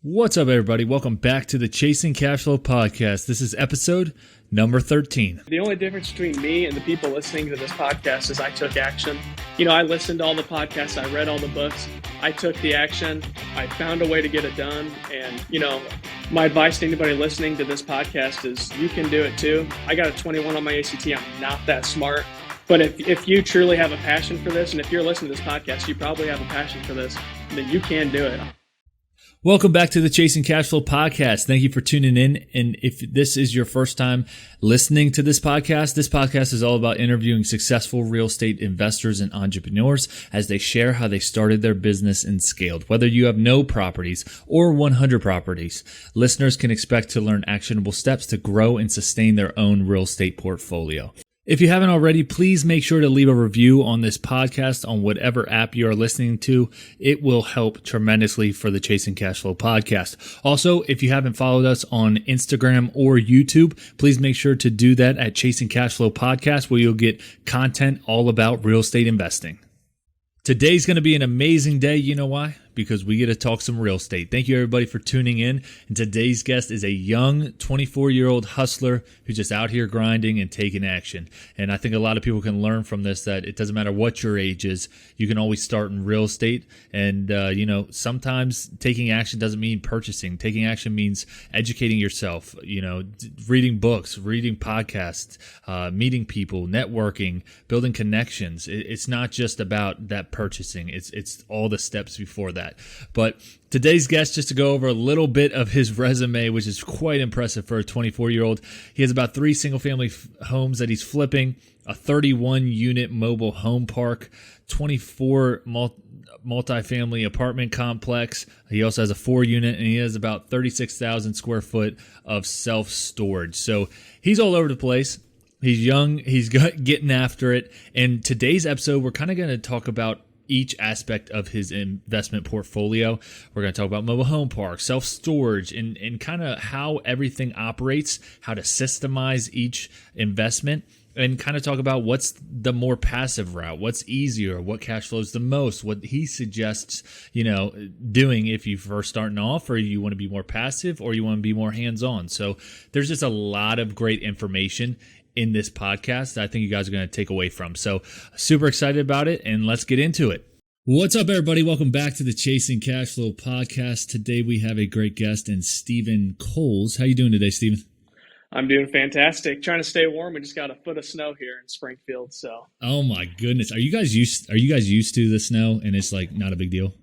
What's up, everybody? Welcome back to the Chasing Cashflow podcast. This is episode number 13. The only difference between me and the people listening to this podcast is I took action. I listened to all the podcasts. I read all the books. I took the action. I found a way to get it done. And, my advice to anybody listening to this podcast is you can do it too. I got a 21 on my ACT. I'm not that smart. But if you truly have a passion for this, and if you're listening to this podcast, you probably have a passion for this, then you can do it. Welcome back to the Chasing Cashflow podcast. Thank you for tuning in. And if this is your first time listening to this podcast is all about interviewing successful real estate investors and entrepreneurs as they share how they started their business and scaled. Whether you have no properties or 100 properties, listeners can expect to learn actionable steps to grow and sustain their own real estate portfolio. If you haven't already, please make sure to leave a review on this podcast on whatever app you are listening to. It will help tremendously for the Chasing Cashflow podcast. Also, if you haven't followed us on Instagram or YouTube, please make sure to do that at Chasing Cashflow Podcast, where you'll get content all about real estate investing. Today's going to be an amazing day. You know why? Because we get to talk some real estate. Thank you, everybody, for tuning in. And today's guest is a young 24-year-old hustler who's just out here grinding and taking action. And I think a lot of people can learn from this that it doesn't matter what your age is, you can always start in real estate. And, sometimes taking action doesn't mean purchasing. Taking action means educating yourself, reading books, reading podcasts, meeting people, networking, building connections. It's not just about that purchasing. It's all the steps before that. But today's guest, just to go over a little bit of his resume, which is quite impressive for a 24-year-old. He has about 3 single-family homes that he's flipping, a 31-unit mobile home park, 24 multifamily apartment complex. He also has a 4-unit, and he has about 36,000 square foot of self-storage. So he's all over the place. He's young. He's getting after it. And today's episode, we're kind of going to talk about each aspect of his investment portfolio. We're going to talk about mobile home parks, self-storage, and kind of how everything operates, how to systemize each investment, and kind of talk about what's the more passive route, what's easier, what cash flows the most, what he suggests, doing if you're first starting off, or you want to be more passive, or you want to be more hands-on. So there's just a lot of great information in this podcast that I think you guys are going to take away from. So super excited about it, and let's get into it. What's up, everybody? Welcome back to the Chasing Cashflow podcast. Today we have a great guest in Steven Cowles. How you doing today, Steven? I'm doing fantastic. Trying to stay warm. We just got a foot of snow here in Springfield. So. Oh my goodness, are you guys used to the snow, and it's like not a big deal?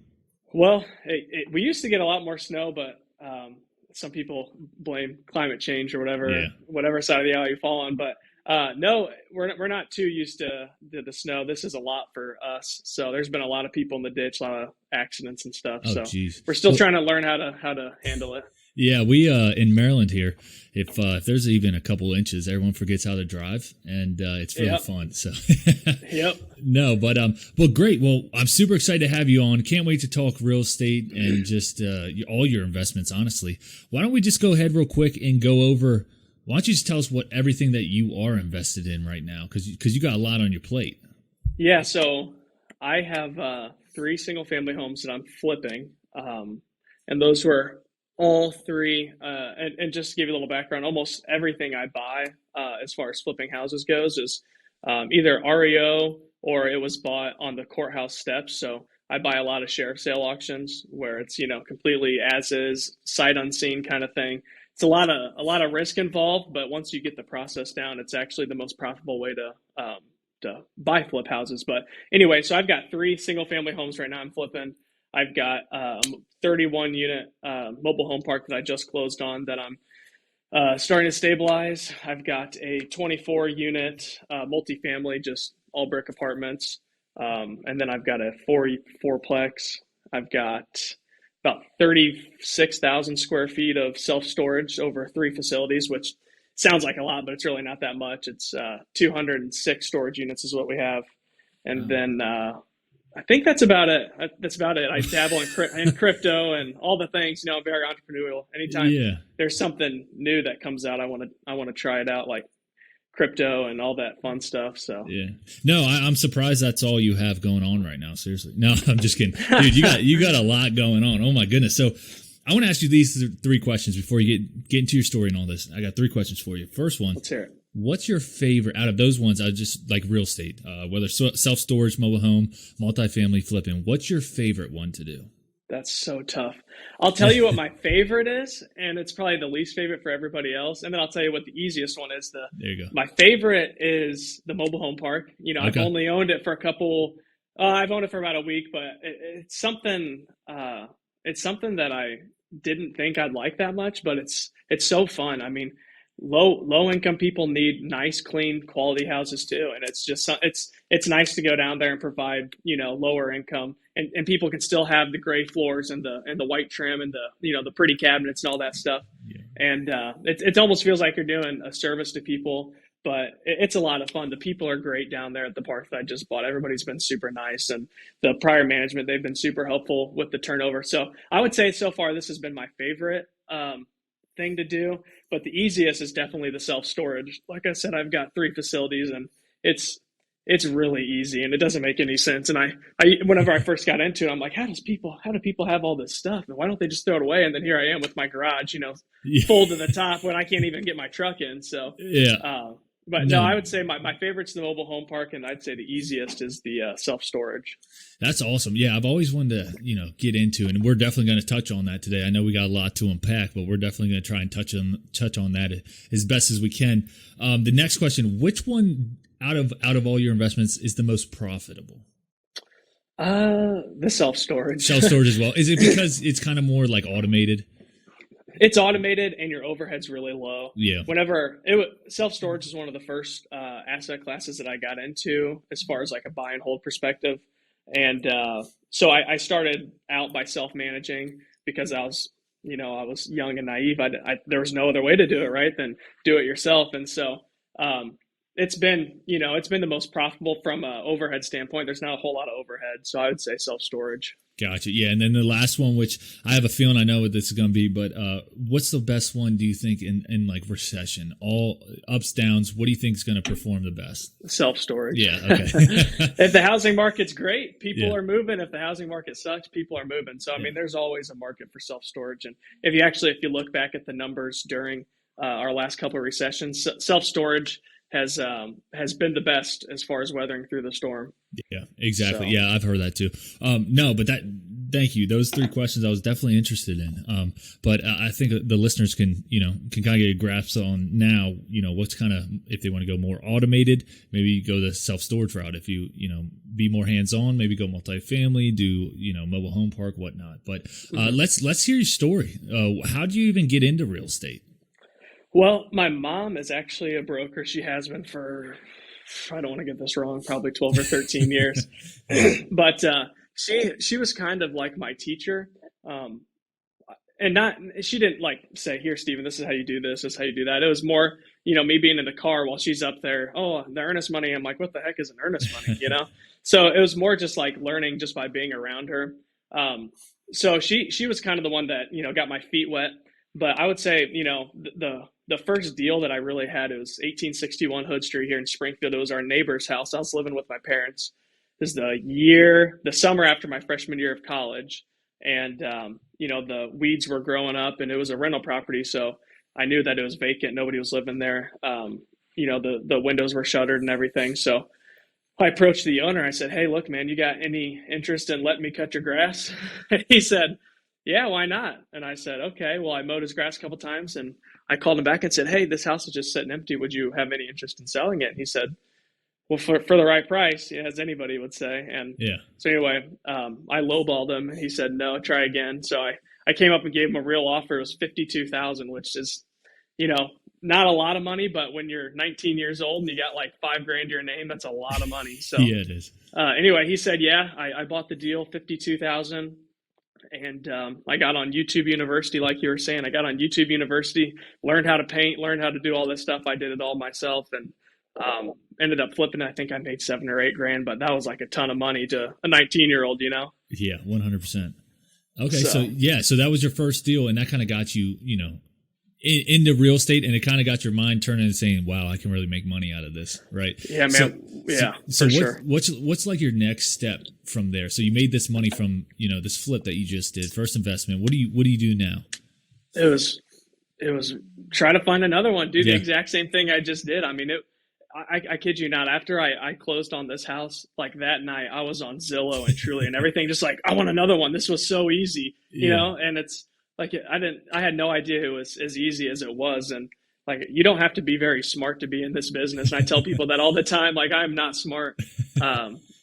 Well, we used to get a lot more snow, but some people blame climate change or whatever side of the aisle you fall on. But no, we're not too used to the snow. This is a lot for us. So there's been a lot of people in the ditch, a lot of accidents and stuff. Oh, so geez. We're still trying to learn how to handle it. Yeah, we in Maryland here, if there's even a couple inches, everyone forgets how to drive, and it's really fun. So, Yep. No, but well, great. Well, I'm super excited to have you on. Can't wait to talk real estate and just all your investments. Honestly, why don't we just go ahead real quick and go over? Why don't you just tell us what everything that you are invested in right now? Because you got a lot on your plate. Yeah. So I have 3 single family homes that I'm flipping, and those were all 3, and just to give you a little background, almost everything I buy as far as flipping houses goes is either REO or it was bought on the courthouse steps. So I buy a lot of sheriff sale auctions where it's, completely as is, sight unseen kind of thing. It's a lot of risk involved, but once you get the process down, it's actually the most profitable way to buy flip houses. But anyway, so I've got 3 single family homes right now I'm flipping. I've got 31 unit mobile home park that I just closed on that I'm starting to stabilize. I've got a 24 unit multifamily, just all brick apartments. And then I've got a 4-plex. I've got about 36,000 square feet of self-storage over 3 facilities, which sounds like a lot, but it's really not that much. It's 206 storage units is what we have. And then I think that's about it. I dabble in crypto and all the things, I'm very entrepreneurial. Anytime there's something new that comes out, I want to try it out, like crypto and all that fun stuff. So no, I'm surprised that's all you have going on right now. Seriously. No, I'm just kidding. Dude, you got a lot going on. Oh my goodness. So I want to ask you these three questions before you get into your story and all this. I got three questions for you. First one. Let's hear it. What's your favorite out of those ones? I just like real estate, whether self-storage, mobile home, multifamily, flipping. What's your favorite one to do? That's so tough. I'll tell you what my favorite is, and it's probably the least favorite for everybody else. And then I'll tell you what the easiest one is. There you go. My favorite is the mobile home park. You know, Okay. I've only owned it for I've owned it for about a week, but it's something that I didn't think I'd like that much, but it's so fun. I mean, low income people need nice, clean, quality houses too, and it's nice to go down there and provide, you know, lower income, and people can still have the gray floors and the white trim and the, you know, the pretty cabinets and all that stuff. Yeah. And it almost feels like you're doing a service to people, but it's a lot of fun. The people are great down there at the park that I just bought. Everybody's been super nice, and the prior management, they've been super helpful with the turnover. So I would say so far this has been my favorite thing to do, but the easiest is definitely the self-storage. Like I said, I've got 3 facilities, and it's really easy, and it doesn't make any sense. And I whenever I first got into it, I'm like, how do people have all this stuff, and why don't they just throw it away? And then here I am with my garage, you know, full to the top when I can't even get my truck in. So yeah. But no, I would say my favorite's the mobile home park, and I'd say the easiest is the self-storage. That's awesome. Yeah, I've always wanted to, you know, get into it, and we're definitely going to touch on that today. I know we got a lot to unpack, but we're definitely going to try and touch on that as best as we can. The next question: which one out of all your investments is the most profitable? The self-storage. Self-storage as well. Is it because it's kind of more like automated? It's automated and your overhead's really low. Yeah. Self-storage is one of the first asset classes that I got into as far as like a buy and hold perspective. And so I started out by self-managing because I was young and naive. There was no other way to do it, right, than do it yourself. And so it's been the most profitable from an overhead standpoint. There's not a whole lot of overhead. So I would say self-storage. Gotcha. Yeah. And then the last one, which I have a feeling I know what this is going to be, but what's the best one, do you think, in like recession? All ups, downs, what do you think is going to perform the best? Self-storage. Yeah. Okay. If the housing market's great, people are moving. If the housing market sucks, people are moving. So, I mean, there's always a market for self-storage. And if you look back at the numbers during our last couple of recessions, self-storage has been the best as far as weathering through the storm. Yeah, exactly. So. Yeah, I've heard that too. No, but thank you. Those 3 questions I was definitely interested in. But I think the listeners can kind of get a grasp on now, what's kind of, if they want to go more automated, maybe go the self-storage route. If you be more hands-on, maybe go multifamily, do, mobile home park, whatnot. But let's hear your story. How did you even get into real estate? Well, my mom is actually a broker. She has been for, I don't want to get this wrong, probably 12 or 13 years. But she was kind of like my teacher. She didn't like say, here, Steven, this is how you do this is how you do that. It was more, me being in the car while she's up there. Oh, the earnest money. I'm like, what the heck is an earnest money? So it was more just like learning just by being around her. So she was kind of the one that, got my feet wet. But I would say, the first deal that I really had, it was 1861 Hood Street here in Springfield. It was our neighbor's house. I was living with my parents. This is the summer after my freshman year of college. And, the weeds were growing up, and it was a rental property. So I knew that it was vacant. Nobody was living there. The windows were shuttered and everything. So I approached the owner. I said, hey, look, man, you got any interest in letting me cut your grass? And he said, yeah, why not? And I said, okay. Well, I mowed his grass a couple times, and I called him back and said, hey, this house is just sitting empty. Would you have any interest in selling it? And he said, well, for the right price, as anybody would say. And so anyway, I lowballed him, and he said, no, try again. So I came up and gave him a real offer. It was $52,000, which is, not a lot of money, but when you're 19 years old and you got like $5,000 to your name, that's a lot of money. So yeah, it is. Anyway, he said, yeah, I bought the deal, $52,000. And I got on YouTube University, like you were saying. I got on YouTube University, learned how to paint, learned how to do all this stuff. I did it all myself, and ended up flipping. I think I made $7,000 or $8,000, but that was like a ton of money to a 19-year-old, Yeah, 100%. Okay, so that was your first deal, and that kind of got you, into real estate, and it kind of got your mind turning and saying, wow, I can really make money out of this, right? Yeah, man. So for sure. What's like your next step from there? So you made this money from, this flip that you just did, first investment. What do you do now? It was try to find another one, do the Yeah. exact same thing I just did. I mean, I kid you not, after I closed on this house, like that night, I was on Zillow and Truly and everything, just like, I want another one. This was so easy, and it's like, I had no idea it was as easy as it was. And like, you don't have to be very smart to be in this business. And I tell people that all the time, like, I'm not smart.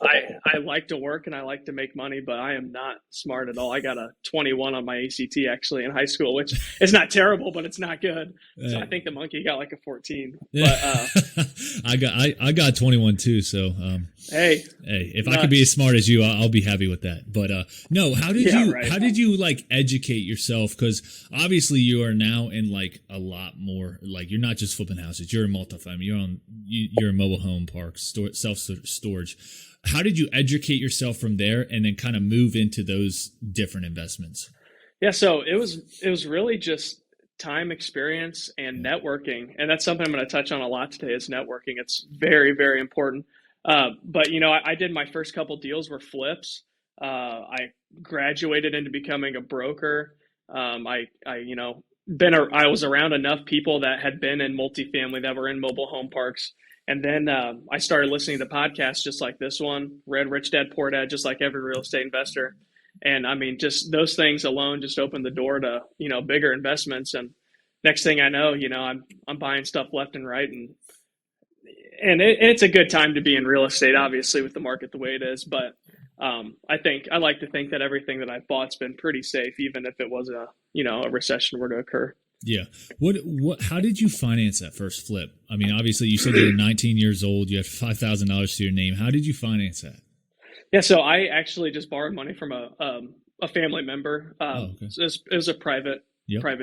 I like to work and I like to make money, but I am not smart at all. I got a 21 on my ACT actually in high school, which is not terrible, but it's not good. So I think the monkey got like a 14. But I got 21 too. So hey, if I could be as smart as you, I'll be happy with that. But no, how did you like educate yourself? Because obviously you are now in like a lot more. Like you're not just flipping houses. You're in multifamily. You're in mobile home parks, self storage. How did you educate yourself from there and then kind of move into those different investments? Yeah, so it was really just time, experience, and networking, and that's something I'm going to touch on a lot today. Is networking. It's very, very important. But I did my first couple deals were flips. I graduated into becoming a broker. I was around enough people that had been in multifamily that were in mobile home parks. And then I started listening to podcasts just like this one, read Rich Dad Poor Dad, just like every real estate investor. And I mean, just those things alone just opened the door to, bigger investments. And next thing I know, I'm buying stuff left and right. And it's a good time to be in real estate, obviously, with the market the way it is. But I like to think that everything that I've bought's been pretty safe, even if it was a recession were to occur. Yeah. How did you finance that first flip? I mean, obviously you said you were 19 years old, you had $5,000 to your name. How did you finance that? Yeah. So I actually just borrowed money from a family member. Okay. So it was a private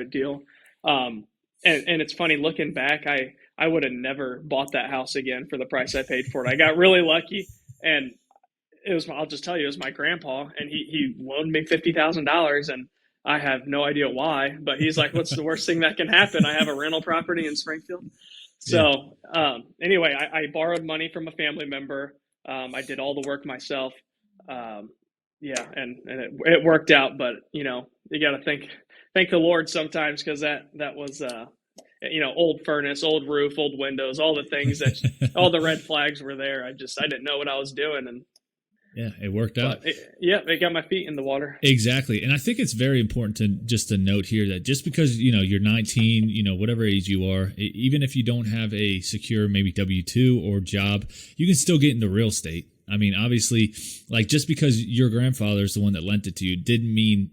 deal. And it's funny looking back, I would have never bought that house again for the price I paid for it. I got really lucky, and I'll just tell you, it was my grandpa, and he loaned me $50,000, and I have no idea why, but he's like, what's the worst thing that can happen? I have a rental property in Springfield. So anyway, I borrowed money from a family member. I did all the work myself. And it worked out, but you got to thank the Lord sometimes, because that was, old furnace, old roof, old windows, all the things that all the red flags were there. I didn't know what I was doing. And yeah, it worked out. It got my feet in the water. Exactly. And I think it's very important to note here that just because, you're 19, whatever age you are, even if you don't have a secure, maybe W-2 or job, you can still get into real estate. I mean, obviously, like just because your grandfather's the one that lent it to you didn't mean,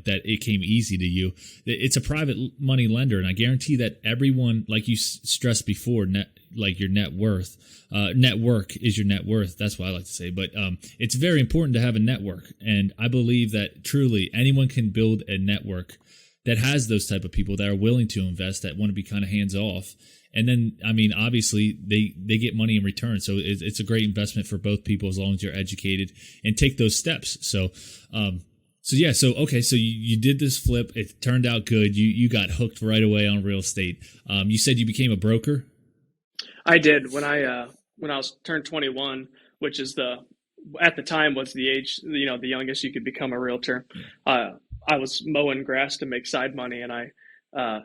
that it came easy to you. It's a private money lender. And I guarantee that everyone, like you stressed before, your net worth, network is your net worth. That's what I like to say. But it's very important to have a network. And I believe that truly anyone can build a network that has those type of people that are willing to invest, that want to be kind of hands off. And then, I mean, obviously they get money in return. So it's a great investment for both people as long as you're educated and take those steps. So you did this flip. It turned out good. You got hooked right away on real estate. You said you became a broker? I did when I was turned 21, which is at the time was the age, the youngest you could become a realtor. I was mowing grass to make side money, and I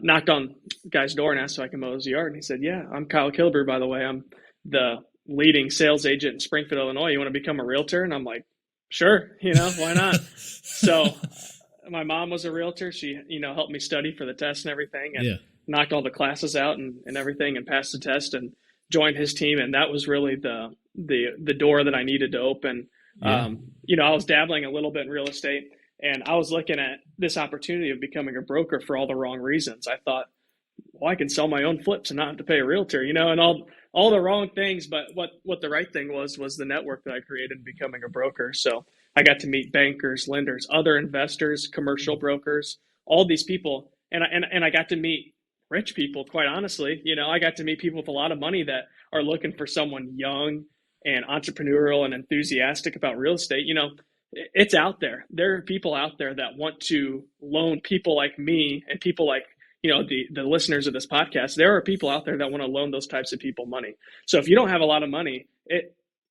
knocked on the guy's door and asked if I could mow his yard. And he said, yeah, I'm Kyle Kilber, by the way. I'm the leading sales agent in Springfield, Illinois. You want to become a realtor? And I'm like, sure, why not? So my mom was a realtor. She, helped me study for the test and everything, and knocked all the classes out and everything, and passed the test and joined his team. And that was really the door that I needed to open. I was dabbling a little bit in real estate, and I was looking at this opportunity of becoming a broker for all the wrong reasons. I thought, well, I can sell my own flips and not have to pay a realtor, and all the wrong things. But what the right thing was the network that I created becoming a broker. So I got to meet bankers, lenders, other investors, commercial brokers, all these people. And I got to meet rich people, quite honestly. I got to meet people with a lot of money that are looking for someone young and entrepreneurial and enthusiastic about real estate. It's out there. There are people out there that want to loan people like me and people like the listeners of this podcast, there are people out there that want to loan those types of people money. So if you don't have a lot of money,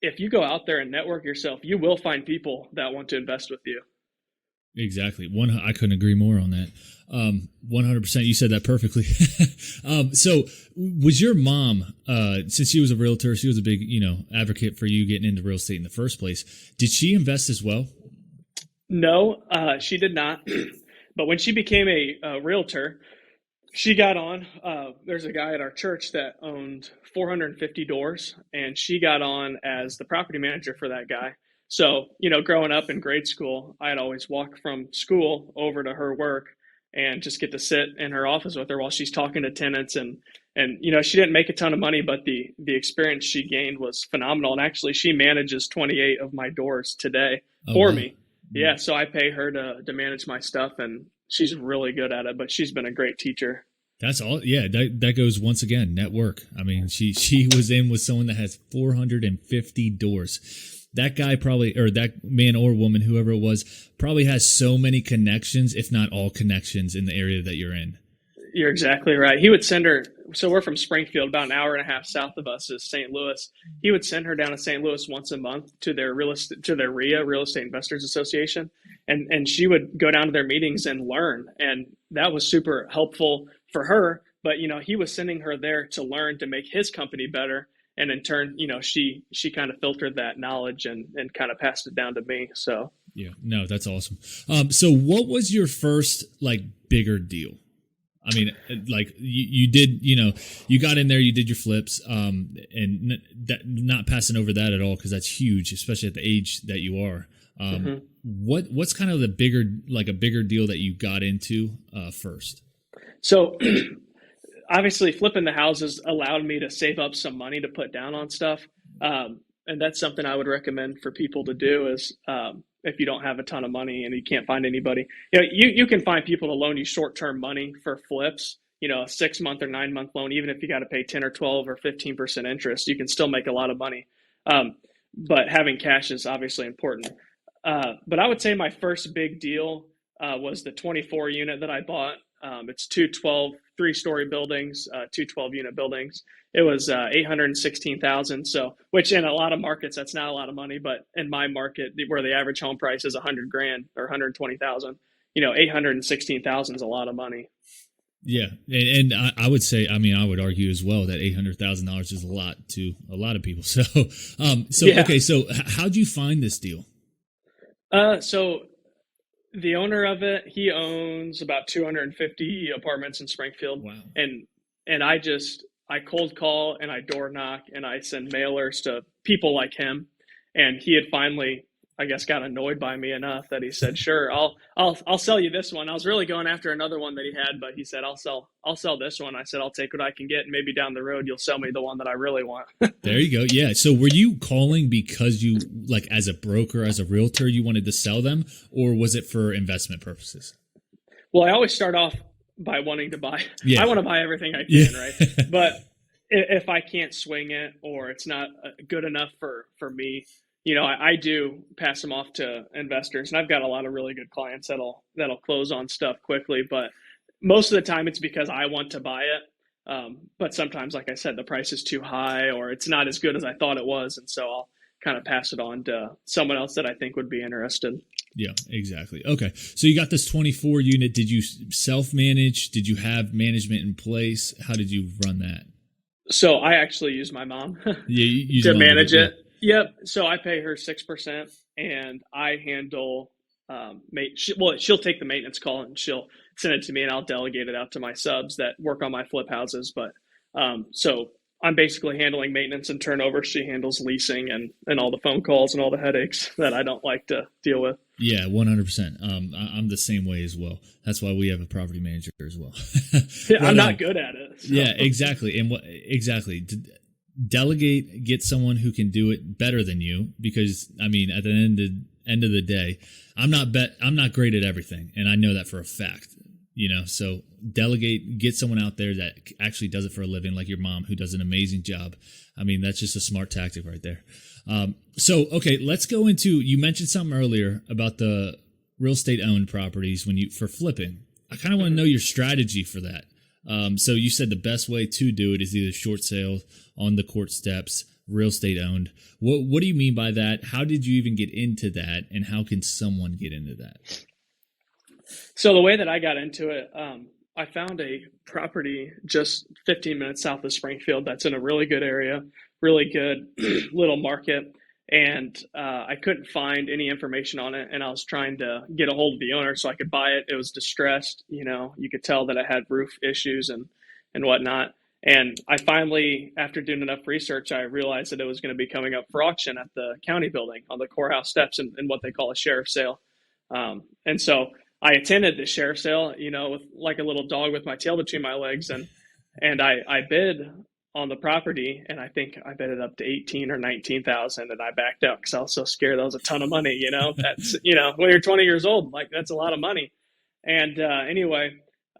if you go out there and network yourself, you will find people that want to invest with you. Exactly. I couldn't agree more on that. 100%. You said that perfectly. So was your mom, since she was a realtor, she was a big, advocate for you getting into real estate in the first place. Did she invest as well? No, she did not. But when she became a realtor, she got on. There's a guy at our church that owned 450 doors, and she got on as the property manager for that guy. So, growing up in grade school, I'd always walk from school over to her work and just get to sit in her office with her while she's talking to tenants. And she didn't make a ton of money, but the experience she gained was phenomenal. And actually, she manages 28 of my doors today for me. Yeah, so I pay her to manage my stuff, and she's really good at it, but she's been a great teacher. That's all. Yeah, that goes once again, network. I mean, she was in with someone that has 450 doors. That guy probably, or that man or woman, whoever it was, probably has so many connections, if not all connections, in the area that you're in. You're exactly right. He would send her. So we're from Springfield, about an hour and a half south of us is St. Louis. He would send her down to St. Louis once a month to their RIA, Real Estate Investors Association, and she would go down to their meetings and learn, and that was super helpful for her. But he was sending her there to learn to make his company better. And in turn, she kind of filtered that knowledge and kind of passed it down to me. So yeah, no, that's awesome. So what was your first bigger deal? I mean, you did, you got in there, you did your flips, and not passing over that at all, because that's huge, especially at the age that you are. What's kind of a bigger deal that you got into first? So obviously flipping the houses allowed me to save up some money to put down on stuff. And that's something I would recommend for people to do is, if you don't have a ton of money and you can't find anybody, you can find people to loan you short-term money for flips, a 6-month or 9-month loan. Even if you got to pay 10 or 12 or 15% interest, you can still make a lot of money. But having cash is obviously important. But I would say my first big deal was the 24 unit that I bought. It's 3-story buildings, 12-unit buildings. It was $816,000. So, which in a lot of markets, that's not a lot of money, but in my market where the average home price is $100,000 or $120,000, $816,000 is a lot of money. Yeah. And I would say, I would argue as well that $800,000 is a lot to a lot of people. So, yeah. Okay. So how'd you find this deal? So the owner of it, he owns about 250 apartments in Springfield. Wow. And I cold call and I door knock and I send mailers to people like him. And he had finally, I guess, got annoyed by me enough that he said, "Sure, I'll sell you this one." I was really going after another one that he had, but he said, "I'll sell this one." I said, "I'll take what I can get, and maybe down the road you'll sell me the one that I really want." There you go. Yeah. So were you calling because you, as a broker, as a realtor, you wanted to sell them, or was it for investment purposes? Well, I always start off by wanting to buy. Yeah. I want to buy everything I can, right? But if I can't swing it or it's not good enough for me, I do pass them off to investors, and I've got a lot of really good clients that'll close on stuff quickly. But most of the time, it's because I want to buy it. But sometimes, like I said, the price is too high, or it's not as good as I thought it was, and so I'll kind of pass it on to someone else that I think would be interested. Yeah, exactly. Okay, so you got this 24 unit. Did you self-manage? Did you have management in place? How did you run that? So I actually use my mom to manage it. Yep. So I pay her 6%, and I handle. She'll take the maintenance call and she'll send it to me, and I'll delegate it out to my subs that work on my flip houses. But so I'm basically handling maintenance and turnover. She handles leasing and all the phone calls and all the headaches that I don't like to deal with. Yeah, 100%. I'm the same way as well. That's why we have a property manager as well. Yeah, I'm not good at it. So. Yeah, exactly. And exactly. Delegate, get someone who can do it better than you, because at the end of the day, I'm not great at everything, and I know that for a fact. So delegate, get someone out there that actually does it for a living, like your mom, who does an amazing job. That's just a smart tactic right there. So, okay, let's go into, you mentioned something earlier about the real estate owned properties for flipping. I kind of want to know your strategy for that. So you said the best way to do it is either short sale on the court steps, real estate owned. What do you mean by that? How did you even get into that, and how can someone get into that? So the way that I got into it, I found a property just 15 minutes south of Springfield that's in a really good area, really good little market. And I couldn't find any information on it. And I was trying to get a hold of the owner so I could buy it. It was distressed. You could tell that it had roof issues and whatnot. And I finally, after doing enough research, I realized that it was going to be coming up for auction at the county building on the courthouse steps in what they call a sheriff's sale. And so I attended the sheriff's sale, with like a little dog with my tail between my legs, and I bid on the property, and I think I bid it up to 18 or 19,000, and I backed out because I was so scared. That was a ton of money, That's when you're 20 years old, like that's a lot of money. And anyway,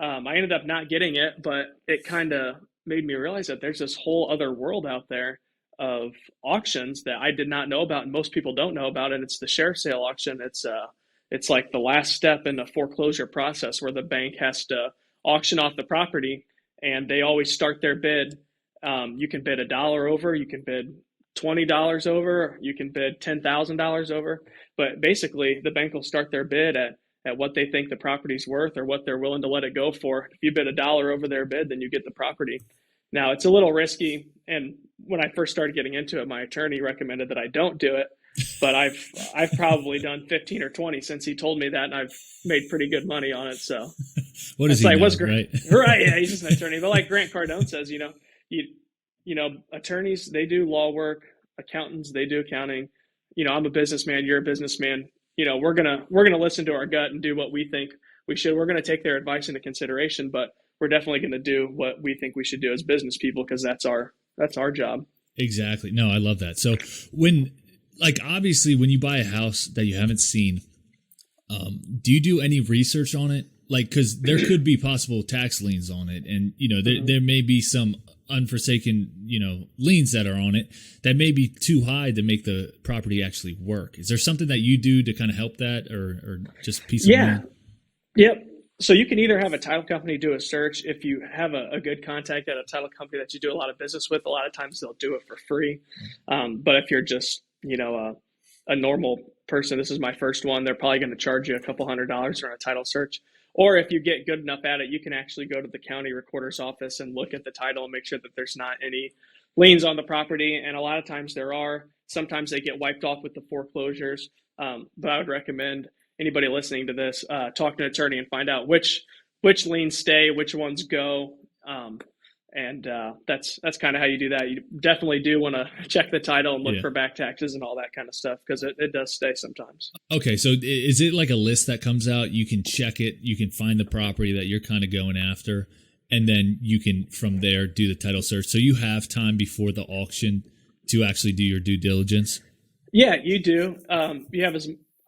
I ended up not getting it, but it kind of made me realize that there's this whole other world out there of auctions that I did not know about, and most people don't know about. And it's the sheriff's sale auction. It's like the last step in the foreclosure process where the bank has to auction off the property, and they always start their bid. You can bid $1 over, you can bid $20 over, you can bid $10,000 over. But basically, the bank will start their bid at what they think the property's worth or what they're willing to let it go for. If you bid $1 over their bid, then you get the property. Now, it's a little risky, and when I first started getting into it, my attorney recommended that I don't do it. But I've probably done 15 or 20 since he told me that, and I've made pretty good money on it. So what is he like, know, what's great, right? Right? Yeah, he's just an attorney. But like Grant Cardone says, attorneys, they do law work. Accountants, they do accounting. I'm a businessman. You're a businessman. We're gonna listen to our gut and do what we think we should. We're gonna take their advice into consideration, but we're definitely gonna do what we think we should do as business people because that's our job. Exactly. No, I love that. So obviously when you buy a house that you haven't seen, do you do any research on it? Like, cause there could be possible tax liens on it. And, there may be some unforsaken, liens that are on it that may be too high to make the property actually work. Is there something that you do to kind of help that or just peace of mind? Yep. So you can either have a title company do a search. If you have a good contact at a title company that you do a lot of business with, a lot of times they'll do it for free. But if you're just, a normal person, this is my first one, they're probably going to charge you a couple $100 for a title search. Or if you get good enough at it, you can actually go to the county recorder's office and look at the title and make sure that there's not any liens on the property. And a lot of times there are. Sometimes they get wiped off with the foreclosures. But I would recommend anybody listening to this, talk to an attorney and find out which liens stay, which ones go. And that's kind of how you do that. You definitely do want to check the title and look for back taxes and all that kind of stuff because it does stay sometimes. Okay, so is it like a list that comes out? You can check it. You can find the property that you're kind of going after, and then you can from there do the title search. So you have time before the auction to actually do your due diligence. Yeah, you do. You have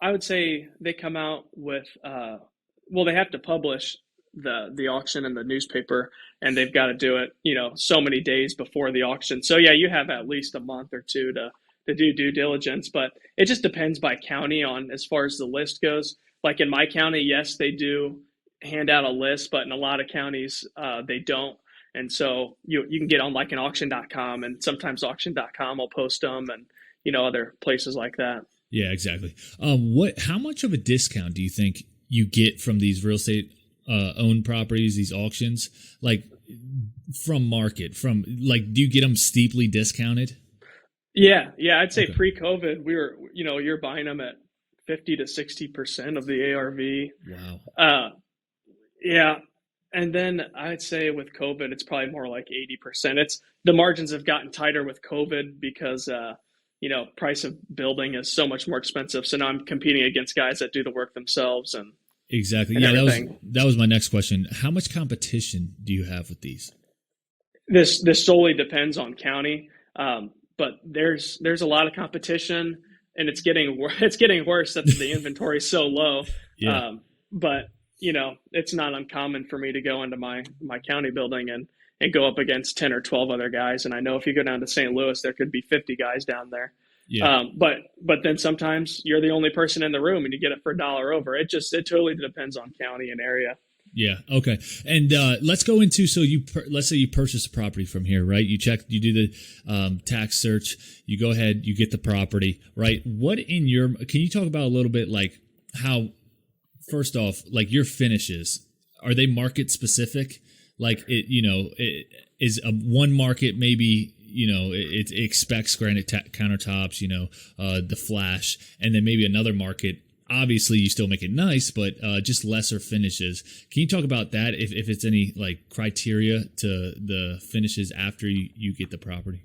I would say they come out with they have to publish the auction in the newspaper, and they've got to do it, so many days before the auction. So yeah, you have at least a month or two to do due diligence, but it just depends by county on as far as the list goes. Like in my county, yes, they do hand out a list, but in a lot of counties, they don't. And so you can get on like an auction.com, and sometimes auction.com will post them and, other places like that. Yeah, exactly. How much of a discount do you think you get from these real estate owned properties, these auctions, like from market, do you get them steeply discounted? Yeah. I'd say pre-COVID, we were, you're buying them at 50 to 60% of the ARV. Wow. Yeah. And then I'd say with COVID, it's probably more like 80%. The margins have gotten tighter with COVID because, price of building is so much more expensive. So now I'm competing against guys that do the work themselves and exactly. And yeah, everything. that was my next question. How much competition do you have with these? This solely depends on county, but there's a lot of competition, and it's getting worse that the inventory is so low. Yeah. But it's not uncommon for me to go into my county building and go up against 10 or 12 other guys. And I know if you go down to St. Louis, there could be 50 guys down there. Yeah. But then sometimes you're the only person in the room and you get it for $1 over. It totally depends on county and area. Yeah. Okay. And let's go into, so let's say you purchase a property from here, right? You do the tax search, you go ahead, you get the property, right? Can you talk about a little bit like how, first off, like your finishes, are they market specific? Like is one market maybe, it expects granite countertops, the flash, and then maybe another market, obviously you still make it nice, but just lesser finishes. Can you talk about that, if it's any like criteria to the finishes after you get the property?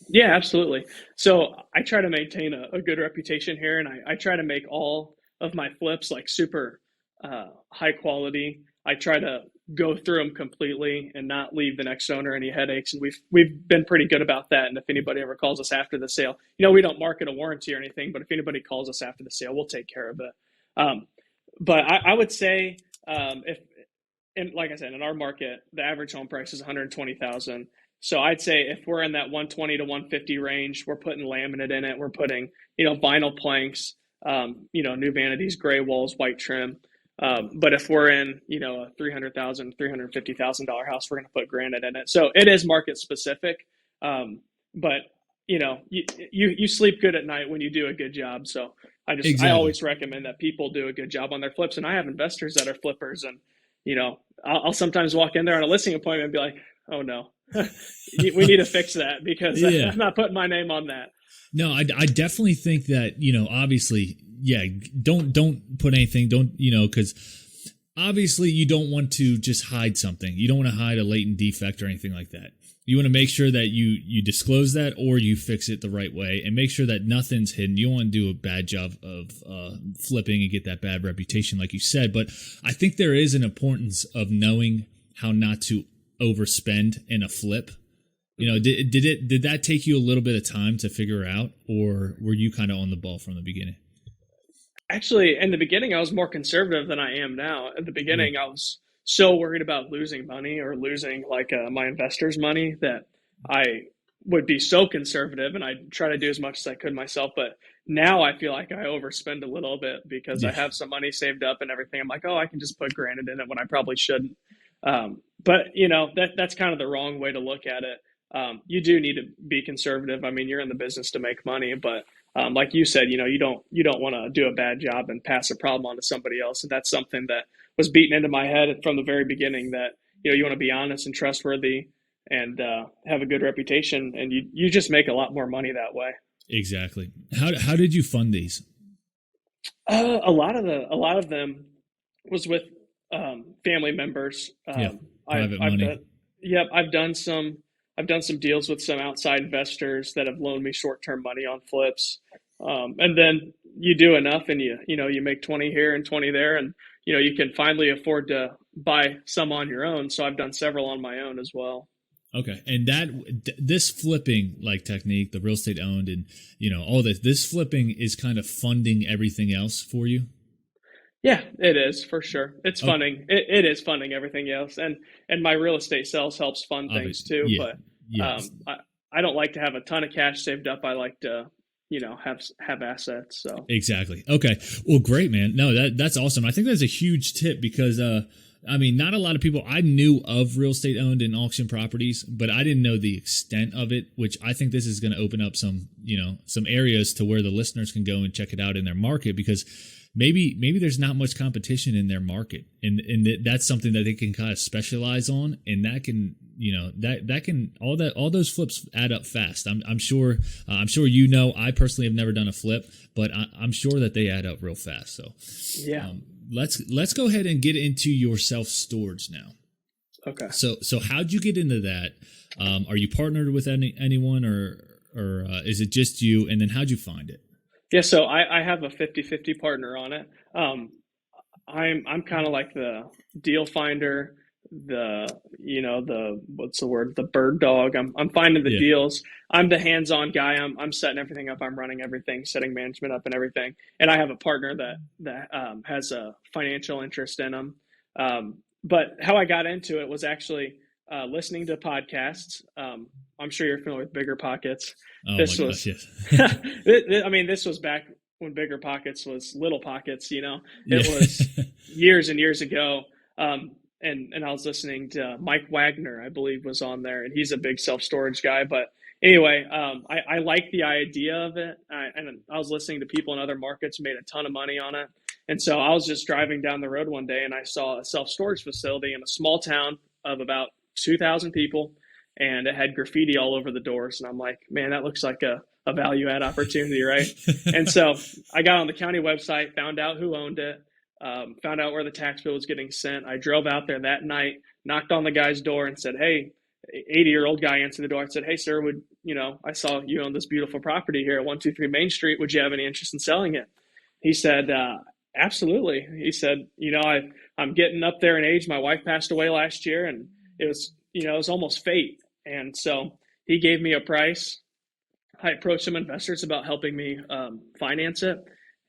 Yeah, absolutely. So I try to maintain a good reputation here, and I try to make all of my flips like super high quality. I try to go through them completely and not leave the next owner any headaches. And we've been pretty good about that. And if anybody ever calls us after the sale, we don't market a warranty or anything, but if anybody calls us after the sale, we'll take care of it. But I would say if and like I said, in our market, the average home price is 120,000. So I'd say if we're in that 120 to 150 range, we're putting laminate in it. We're putting, vinyl planks, new vanities, gray walls, white trim. But if we're in, a $300,000, $350,000 house, we're going to put granite in it. So it is market specific. But you sleep good at night when you do a good job. So Exactly. I always recommend that people do a good job on their flips. And I have investors that are flippers, and I'll sometimes walk in there on a listing appointment and be like, oh no, we need to fix that because I'm not putting my name on that. No, I definitely think that, obviously, don't put anything, because obviously you don't want to just hide something. You don't want to hide a latent defect or anything like that. You want to make sure that you disclose that, or you fix it the right way, and make sure that nothing's hidden. You don't want to do a bad job of flipping and get that bad reputation, like you said. But I think there is an importance of knowing how not to overspend in a flip. Did that take you a little bit of time to figure out, or were you kind of on the ball from the beginning? Actually, in the beginning, I was more conservative than I am now. At the beginning, I was so worried about losing money or losing my investors' money that I would be so conservative, and I'd try to do as much as I could myself. But now I feel like I overspend a little bit because I have some money saved up and everything. I'm like, oh, I can just put granite in it when I probably shouldn't. But that's kind of the wrong way to look at it. You do need to be conservative. I mean, you're in the business to make money, but like you said, you don't want to do a bad job and pass a problem on to somebody else. And that's something that was beaten into my head from the very beginning, that you want to be honest and trustworthy and have a good reputation, and you just make a lot more money that way. Exactly. How did you fund these? A lot of them was with family members. Private money. I've done some deals with some outside investors that have loaned me short-term money on flips. And then you do enough, and you make 20 here and 20 there, and you can finally afford to buy some on your own. So I've done several on my own as well. Okay. And this flipping technique, the real estate owned, and all this flipping is kind of funding everything else for you. Yeah, it is, for sure. It's funding. It is funding everything else. And my real estate sales helps fund things too. Yeah. But I don't like to have a ton of cash saved up. I like to, have assets. So exactly. Okay. Well, great, man. No, that's awesome. I think that's a huge tip because, not a lot of people, I knew of real estate owned and auction properties, but I didn't know the extent of it, which I think this is going to open up some areas to where the listeners can go and check it out in their market, because maybe there's not much competition in their market, and that's something that they can kind of specialize on, and that can that can all those flips add up fast. I'm sure I personally have never done a flip, but I'm sure that they add up real fast. So yeah, let's go ahead and get into your self-storage now. Okay. So how'd you get into that? Are you partnered with anyone, or is it just you? And then how'd you find it? Yeah, so I have a 50-50 partner on it. I'm kind of like the deal finder, the bird dog. I'm finding the deals. I'm the hands-on guy. I'm setting everything up. I'm running everything, setting management up and everything. And I have a partner that has a financial interest in them. But how I got into it was actually listening to podcasts. I'm sure you're familiar with Bigger Pockets. Oh, my gosh, yes. This was back when Bigger Pockets was Little Pockets, It was years and years ago. and I was listening to Mike Wagner, I believe, was on there, and he's a big self-storage guy. But anyway, I like the idea of it, and I was listening to people in other markets who made a ton of money on it. And so I was just driving down the road one day, and I saw a self-storage facility in a small town of about 2,000 people, and it had graffiti all over the doors. And I'm like, man, that looks like a value add opportunity, right? And so I got on the county website, found out who owned it, found out where the tax bill was getting sent. I drove out there that night, knocked on the guy's door and said, hey, 80-year-old guy answered the door. I said, hey, sir, I saw you own this beautiful property here at 123 Main Street. Would you have any interest in selling it? He said, absolutely. He said, I'm getting up there in age. My wife passed away last year, and it was almost fate. And so he gave me a price. I approached some investors about helping me finance it,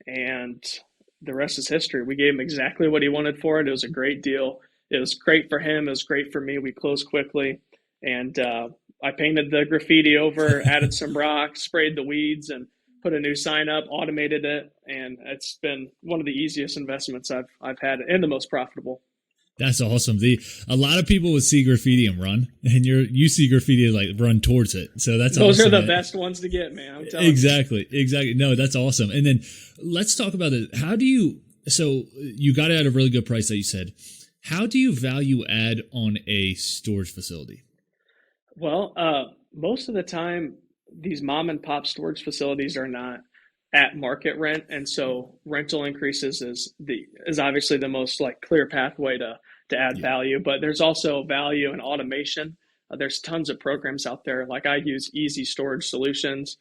and the rest is history. We gave him exactly what he wanted for it. It was a great deal. It was great for him. It was great for me. We closed quickly, and I painted the graffiti over, added some rocks, sprayed the weeds, and put a new sign up, automated it, and it's been one of the easiest investments I've had and the most profitable. That's awesome. A lot of people would see graffiti and run, and you see graffiti and like run towards it. So that's those awesome, are the best ones to get, man. I'm telling you. Exactly. No, that's awesome. And then let's talk about it. So you got it at a really good price that you said. How do you value add on a storage facility? Well, most of the time, these mom and pop storage facilities are not at market rent, and so rental increases is obviously the most like clear pathway to add value. But there's also value in automation. There's tons of programs out there. Like I use Easy Storage Solutions.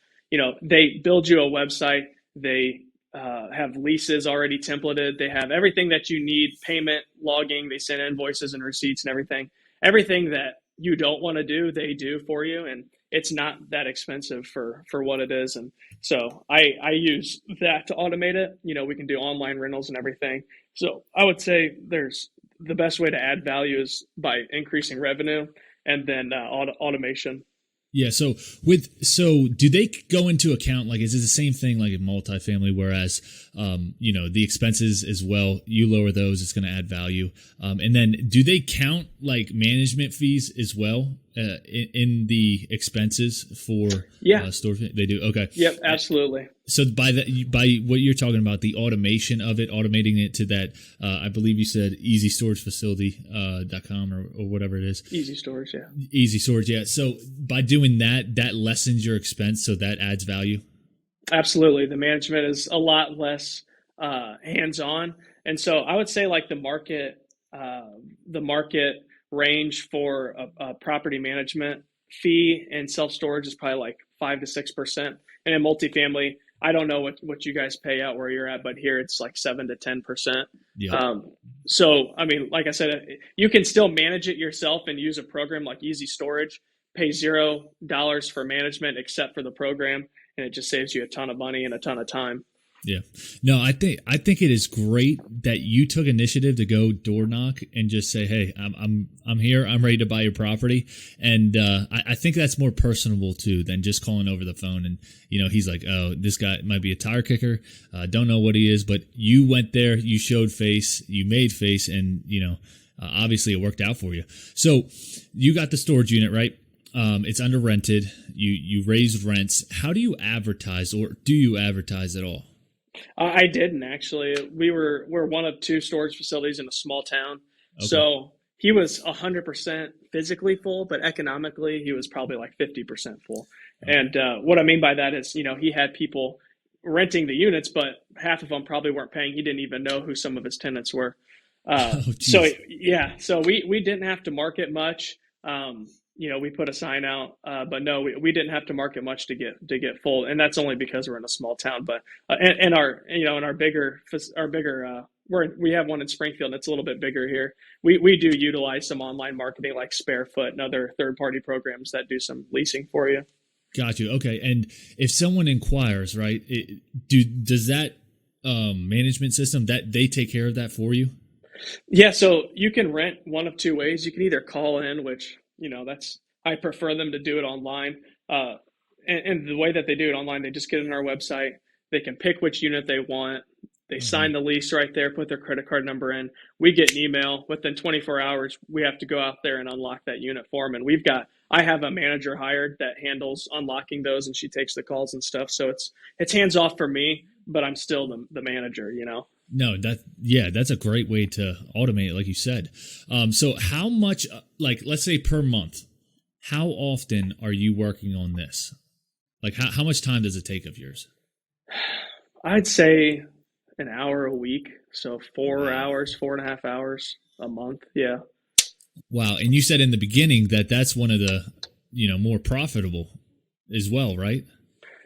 They build you a website. They have leases already templated. They have everything that you need, payment, logging. They send invoices and receipts and everything. Everything that you don't want to do, they do for you. And it's not that expensive for what it is. And so I use that to automate it. We can do online rentals and everything. So I would say the best way to add value is by increasing revenue and then automation. Yeah. So do they go into account? Like, is it the same thing like in multifamily? Whereas, the expenses as well, you lower those, it's going to add value. And then do they count like management fees as well in the expenses for storage? They do. Okay. Yep. Absolutely. So by what you're talking about, the automation of it, automating it to that, I believe you said easystoragefacility.com or whatever it is. Easy Storage, yeah. Easy Storage, yeah. So by doing that lessens your expense, so that adds value? Absolutely. The management is a lot less hands-on. And so I would say like the market range for a property management fee in self-storage is probably like 5 to 6%. And in multifamily, I don't know what you guys pay out where you're at, but here it's like 7 to 10%. Yeah. So, I mean, like I said, you can still manage it yourself and use a program like Easy Storage, pay $0 for management except for the program, and it just saves you a ton of money and a ton of time. Yeah. No, I think it is great that you took initiative to go door knock and just say, "Hey, I'm here. I'm ready to buy your property." And I think that's more personable too than just calling over the phone. And he's like, "Oh, this guy might be a tire kicker. Don't know what he is." But you went there, you showed face, you made face, and obviously it worked out for you. So you got the storage unit, right? It's under rented. You raised rents. How do you advertise, or do you advertise at all? I didn't actually. We're one of two storage facilities in a small town. Okay. So he was 100% physically full, but economically he was probably like 50% full. Okay. And what I mean by that is, he had people renting the units, but half of them probably weren't paying. He didn't even know who some of his tenants were. So we didn't have to market much. We put a sign out, but no, we didn't have to market much to get full, and that's only because we're in a small town. But in our bigger, we have one in Springfield, and it's a little bit bigger here. We do utilize some online marketing like Sparefoot and other third-party programs that do some leasing for you. Got you. Okay, and if someone inquires, right, does that management system that they take care of that for you? Yeah, so you can rent one of two ways. You can either call in, which I prefer them to do it online. And the way that they do it online, they just get on our website. They can pick which unit they want. They sign the lease right there, put their credit card number in. We get an email within 24 hours. We have to go out there and unlock that unit for them. And I have a manager hired that handles unlocking those, and she takes the calls and stuff. So it's hands off for me, but I'm still the manager, you know? No, that's a great way to automate it, like you said. So how much, like, let's say per month, how often are you working on this? Like, how much time does it take of yours? I'd say an hour a week. So 4.5 hours a month. Yeah. Wow. And you said in the beginning that's one of the, more profitable as well, right?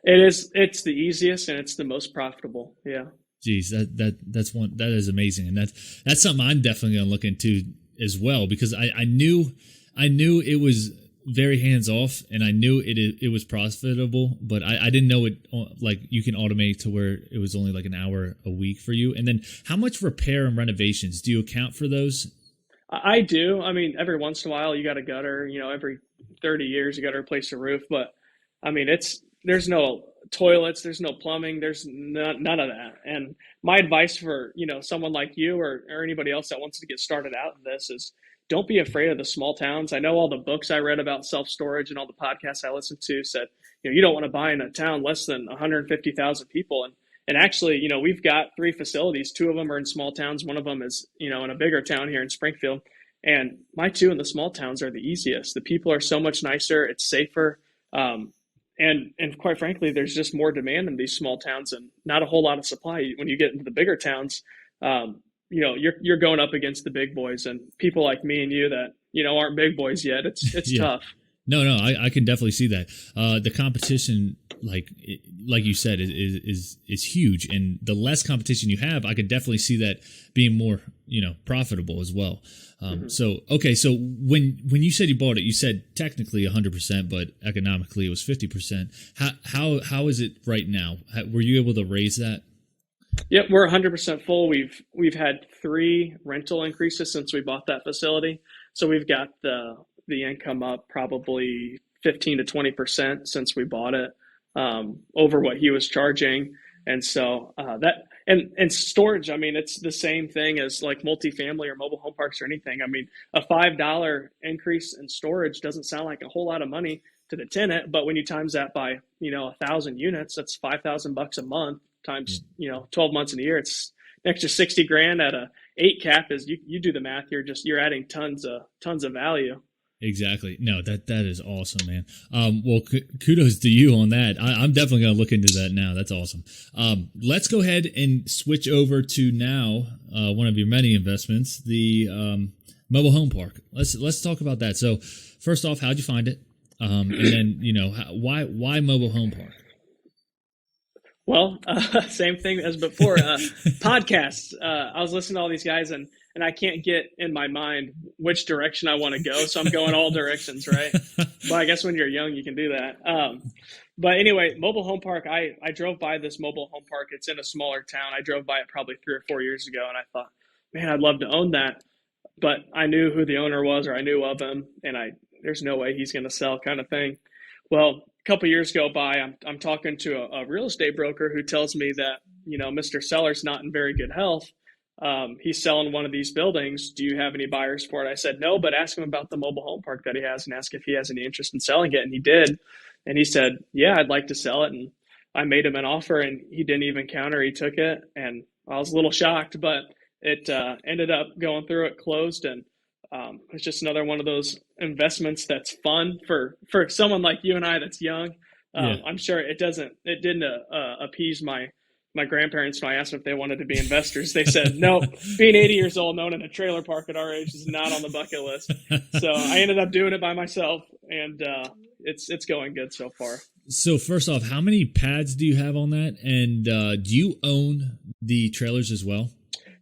It is. It's the easiest and it's the most profitable. Yeah. Geez, that is amazing. And that's something I'm definitely going to look into as well, because I knew it was very hands off, and I knew it was profitable, but I didn't know it, like, you can automate to where it was only like an hour a week for you. And then how much repair and renovations do you account for those? I do. I mean, every once in a while you got a gutter, every 30 years you got to replace a roof, but I mean, there's no toilets, there's no plumbing, there's none of that. And my advice for, someone like you or anybody else that wants to get started out in this is, don't be afraid of the small towns. I know all the books I read about self-storage and all the podcasts I listened to said, you don't want to buy in a town less than 150,000 people. And actually, we've got 3 facilities. 2 of them are in small towns. One of them is, in a bigger town here in Springfield. And my 2 in the small towns are the easiest. The people are so much nicer. It's safer. And quite frankly, there's just more demand in these small towns and not a whole lot of supply. When you get into the bigger towns, you're going up against the big boys and people like me and you that, aren't big boys yet. It's Yeah. tough. No, I can definitely see that. The competition, like you said, is huge, and the less competition you have, I could definitely see that being more, profitable as well. So when you said you bought it, you said technically 100%, but economically it was 50%. How is it right now? Were you able to raise that? Yep, we're 100% full. We've had 3 rental increases since we bought that facility, so we've got the income up probably 15 to 20% since we bought it, over what he was charging. And so and storage, I mean, it's the same thing as like multifamily or mobile home parks or anything. I mean, a $5 increase in storage doesn't sound like a whole lot of money to the tenant, but when you times that by 1,000 units, that's $5,000 a month times 12 months in a year. It's an extra 60 grand at a 8 cap. Is you do the math, you're adding tons of value. Exactly. No, that is awesome, man. Well, kudos to you on that. I'm definitely going to look into that now. That's awesome. Let's go ahead and switch over to now one of your many investments, the mobile home park. Let's talk about that. So, first off, how'd you find it? And then why mobile home park? Well, same thing as before. Podcasts. I was listening to all these guys, and I can't get in my mind which direction I want to go, so I'm going all directions, right? But I guess when you're young, you can do that. But anyway, mobile home park. I drove by this mobile home park. It's in a smaller town. I drove by it probably 3 or 4 years ago, and I thought, man, I'd love to own that. But I knew who the owner was, or I knew of him, and there's no way he's going to sell, kind of thing. Well, a couple of years go by, I'm talking to a real estate broker who tells me that, Mr. Seller's not in very good health. He's selling one of these buildings. Do you have any buyers for it? I said, no, but ask him about the mobile home park that he has and ask if he has any interest in selling it. And he did. And he said, yeah, I'd like to sell it. And I made him an offer and he didn't even counter. He took it. And I was a little shocked, but it ended up going through. It closed. And it's just another one of those investments that's fun for someone like you and I that's young. Yeah. I'm sure it didn't appease my grandparents when I asked them if they wanted to be investors. They said, no, being 80 years old and owning a trailer park at our age is not on the bucket list. So I ended up doing it by myself, and it's going good so far. So first off, how many pads do you have on that? And do you own the trailers as well?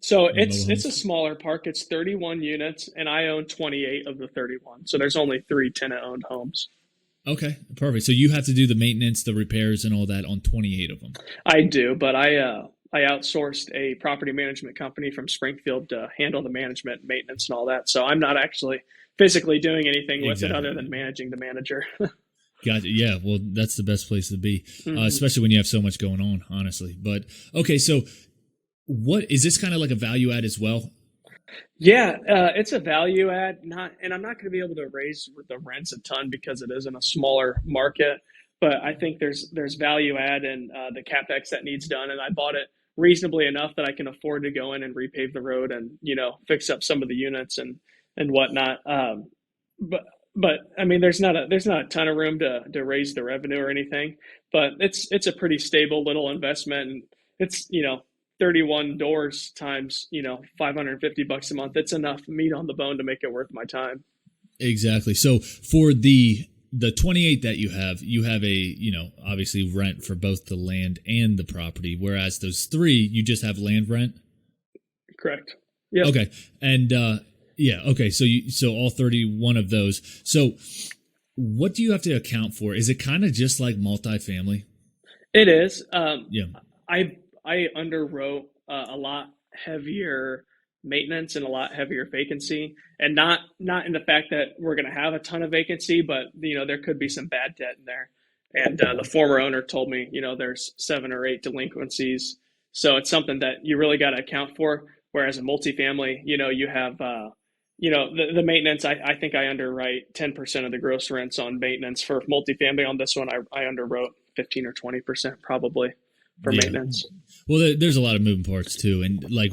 So it's a smaller park. It's 31 units, and I own 28 of the 31. So there's only 3 tenant-owned homes. Okay, perfect. So you have to do the maintenance, the repairs, and all that on 28 of them. I do, but I outsourced a property management company from Springfield to handle the management, maintenance, and all that. So I'm not actually physically doing anything with it other than managing the manager. Gotcha. Yeah, well, that's the best place to be, especially when you have so much going on, honestly. But okay, so What is this kind of like a value add as well? Yeah, it's a value add. And I'm not going to be able to raise the rents a ton because it is in a smaller market. But I think there's value add in the capex that needs done, and I bought it reasonably enough that I can afford to go in and repave the road and fix up some of the units and whatnot. But but I mean, there's not a ton of room to raise the revenue or anything. But it's a pretty stable little investment, and it's 31 doors times, $550 a month. It's enough meat on the bone to make it worth my time. Exactly. So for the 28 that you have a, obviously rent for both the land and the property, whereas those 3, you just have land rent? Correct. Yeah. Okay. And yeah, okay. So all 31 of those. So what do you have to account for? Is it kind of just like multifamily? It is. Yeah. I underwrote a lot heavier maintenance and a lot heavier vacancy, and not in the fact that we're going to have a ton of vacancy, but there could be some bad debt in there. And the former owner told me there's 7 or 8 delinquencies, so it's something that you really got to account for. Whereas a multifamily, you have the maintenance. I think I underwrite 10% of the gross rents on maintenance for multifamily. On this one, I underwrote 15 or 20% probably for maintenance. Well, there's a lot of moving parts too. And like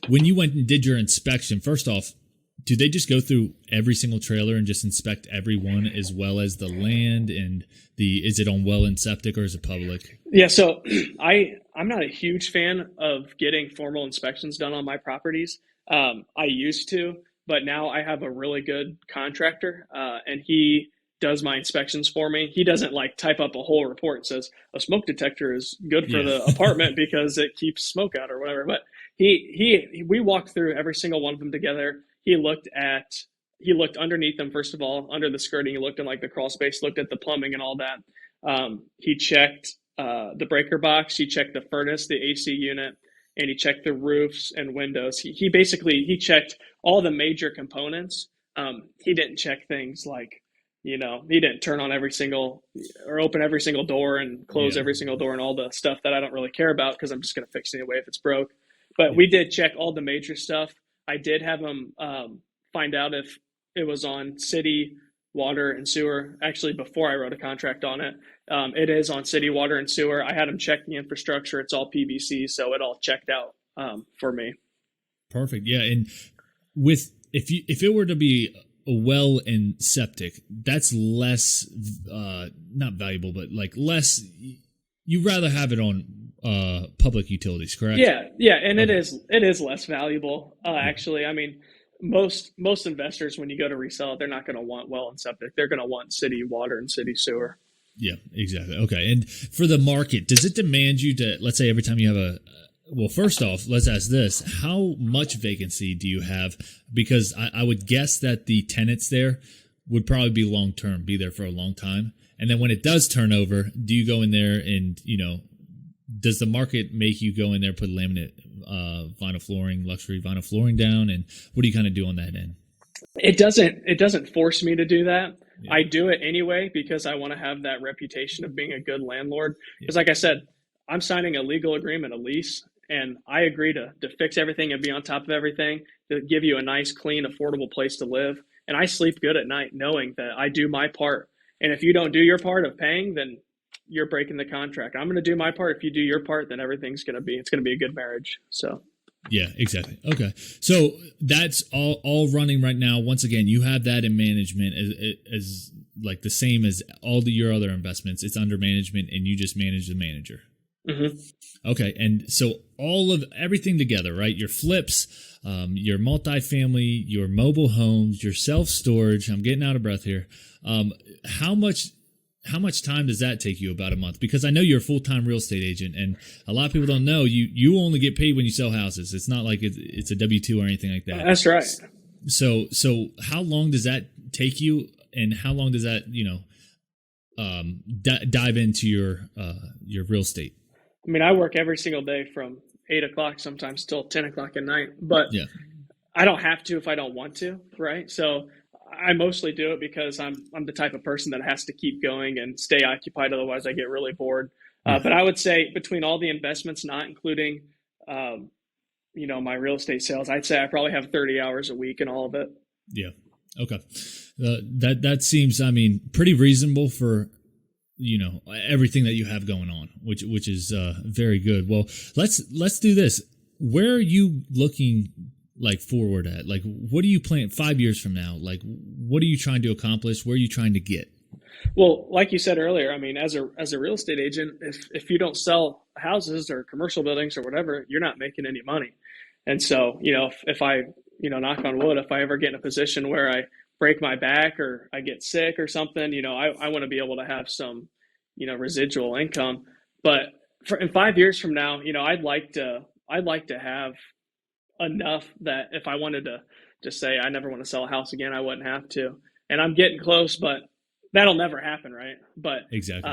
when you went and did your inspection, first off, do they just go through every single trailer and just inspect every one as well as the land and is it on well and septic or is it public? Yeah. So I'm not a huge fan of getting formal inspections done on my properties. I used to, but now I have a really good contractor and he does my inspections for me. He doesn't like type up a whole report and says a smoke detector is good for the apartment because it keeps smoke out or whatever. But we walked through every single one of them together. He looked underneath them, first of all, under the skirting. He looked in like the crawl space, looked at the plumbing and all that. He checked the breaker box. He checked the furnace, the AC unit, and he checked the roofs and windows. He checked all the major components. He didn't check things like, he didn't turn on every single or open every single door and close every single door and all the stuff that I don't really care about because I'm just going to fix it anyway if it's broke. But we did check all the major stuff. I did have him find out if it was on city water and sewer. Actually, before I wrote a contract on it, it is on city water and sewer. I had him check the infrastructure. It's all PVC, so it all checked out for me. Perfect. Yeah, and if it were to be a well and septic, that's less not valuable, but like less. You'd rather have it on public utilities, correct? Yeah, and okay. It is less valuable. Actually, I mean, most investors when you go to resell it, they're not going to want well and septic. They're going to want city water and city sewer. Yeah, exactly. Okay, and for the market, does it demand you to, let's say, every time you have well, first off, let's ask this. How much vacancy do you have? Because I would guess that the tenants there would probably be long-term, be there for a long time. And then when it does turn over, do you go in there and, does the market make you go in there, put laminate vinyl flooring, luxury vinyl flooring down? And what do you kind of do on that end? It doesn't force me to do that. Yeah. I do it anyway because I want to have that reputation of being a good landlord. Because like I said, I'm signing a legal agreement, a lease, and I agree to fix everything and be on top of everything, to give you a nice, clean, affordable place to live. And I sleep good at night knowing that I do my part. And if you don't do your part of paying, then you're breaking the contract. I'm going to do my part. If you do your part, then it's going to be a good marriage. So. Yeah, exactly. Okay. So that's all running right now. Once again, you have that in management as like the same as all your other investments. It's under management and you just manage the manager. Mm-hmm. Okay. And so all of everything together, right? Your flips, your multifamily, your mobile homes, your self-storage. I'm getting out of breath here. How much time does that take you? About a month? Because I know you're a full-time real estate agent, and a lot of people don't know you only get paid when you sell houses. It's not like it's a W-2 or anything like that. That's right. So how long does that take you, and how long does that dive into your real estate? I mean, I work every single day from 8 o'clock, sometimes till 10 o'clock at night, but yeah. I don't have to if I don't want to, right? So I mostly do it because I'm the type of person that has to keep going and stay occupied. Otherwise, I get really bored. But I would say between all the investments, not including my real estate sales, I'd say I probably have 30 hours a week in all of it. Yeah. Okay. That seems, pretty reasonable for, everything that you have going on, which is very good. Well, let's do this. Where are you looking like forward at? Like, what do you plan 5 years from now? Like, what are you trying to accomplish? Where are you trying to get? Well, like you said earlier, as a real estate agent, if you don't sell houses or commercial buildings or whatever, you're not making any money. And so, if I, knock on wood, if I ever get in a position where I break my back or I get sick or something, I want to be able to have some, residual income. But in 5 years from now, I'd like to have enough that if I wanted to just say I never want to sell a house again, I wouldn't have to. And I'm getting close, but that'll never happen, right? But exactly,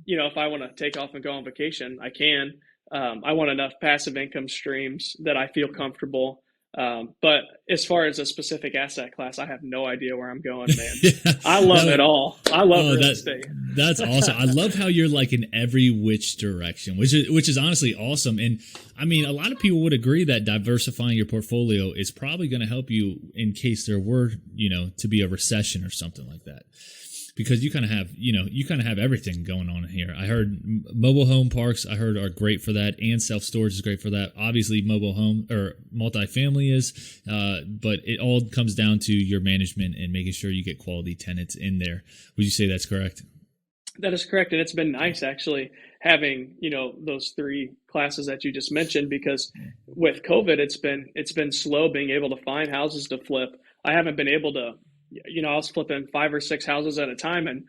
if I want to take off and go on vacation, I can. I want enough passive income streams that I feel comfortable. But as far as a specific asset class, I have no idea where I'm going, man. Yeah. I love it all. I love real estate. That's awesome. I love how you're like in every which direction, which is honestly awesome. And a lot of people would agree that diversifying your portfolio is probably going to help you in case there were, to be a recession or something like that. Because you kind of have everything going on here. I heard mobile home parks, are great for that, and self-storage is great for that. Obviously, mobile home or multifamily is, but it all comes down to your management and making sure you get quality tenants in there. Would you say that's correct? That is correct, and it's been nice actually having those three classes that you just mentioned, because with COVID, it's been slow being able to find houses to flip. I haven't been able to. I was flipping 5 or 6 houses at a time, and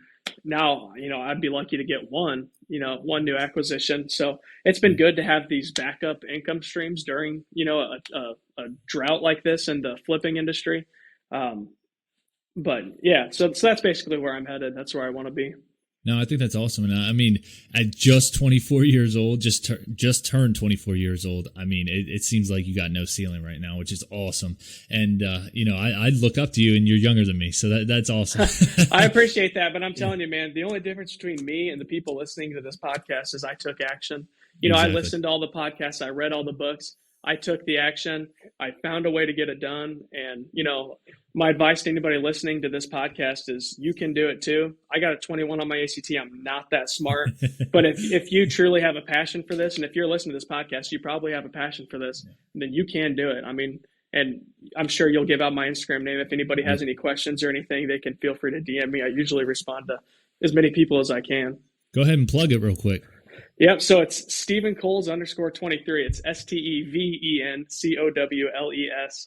now, I'd be lucky to get one new acquisition. So it's been good to have these backup income streams during, a drought like this in the flipping industry. But yeah, so that's basically where I'm headed. That's where I want to be. No, I think that's awesome. And at just 24 years old, just turned 24 years old. It seems like you got no ceiling right now, which is awesome. And, I look up to you and you're younger than me. So that's awesome. I appreciate that. But I'm telling you, man, the only difference between me and the people listening to this podcast is I took action. Exactly. I listened to all the podcasts. I read all the books. I took the action. I found a way to get it done. And, my advice to anybody listening to this podcast is you can do it too. I got a 21 on my ACT. I'm not that smart. But if you truly have a passion for this, and if you're listening to this podcast, you probably have a passion for this, then you can do it. And I'm sure you'll give out my Instagram name. If anybody has any questions or anything, they can feel free to DM me. I usually respond to as many people as I can. Go ahead and plug it real quick. Yep. So it's Steven Cowles _23. It's STEVENCOWLES